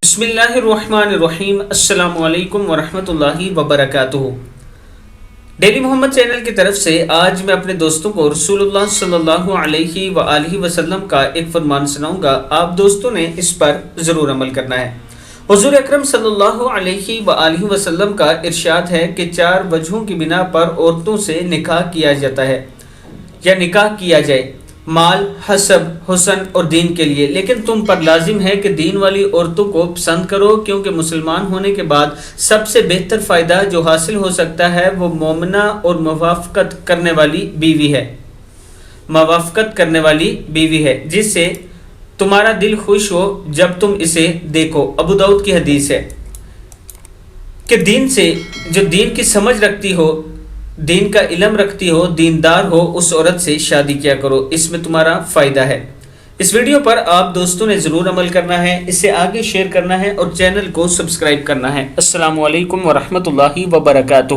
بسم اللہ الرحمن الرحیم۔ السلام علیکم ورحمۃ اللہ وبرکاتہ۔ ڈیلی محمد چینل کی طرف سے آج میں اپنے دوستوں کو رسول اللہ صلی اللہ علیہ وآلہ وسلم کا ایک فرمان سناؤں گا۔ آپ دوستوں نے اس پر ضرور عمل کرنا ہے۔ حضور اکرم صلی اللہ علیہ وآلہ وسلم کا ارشاد ہے کہ 4 وجہوں کی بنا پر عورتوں سے نکاح کیا جاتا ہے یا نکاح کیا جائے: مال، حسب، حسن اور دین کے لیے۔ لیکن تم پر لازم ہے کہ دین والی عورتوں کو پسند کرو، کیونکہ مسلمان ہونے کے بعد سب سے بہتر فائدہ جو حاصل ہو سکتا ہے وہ مومنہ اور موافقت کرنے والی بیوی ہے جس سے تمہارا دل خوش ہو جب تم اسے دیکھو۔ ابو داؤد کی حدیث ہے کہ جو دین کی سمجھ رکھتی ہو، دین کا علم رکھتی ہو، دیندار ہو، اس عورت سے شادی کیا کرو، اس میں تمہارا فائدہ ہے۔ اس ویڈیو پر آپ دوستوں نے ضرور عمل کرنا ہے، اسے آگے شیئر کرنا ہے اور چینل کو سبسکرائب کرنا ہے۔ السلام علیکم ورحمۃ اللہ وبرکاتہ۔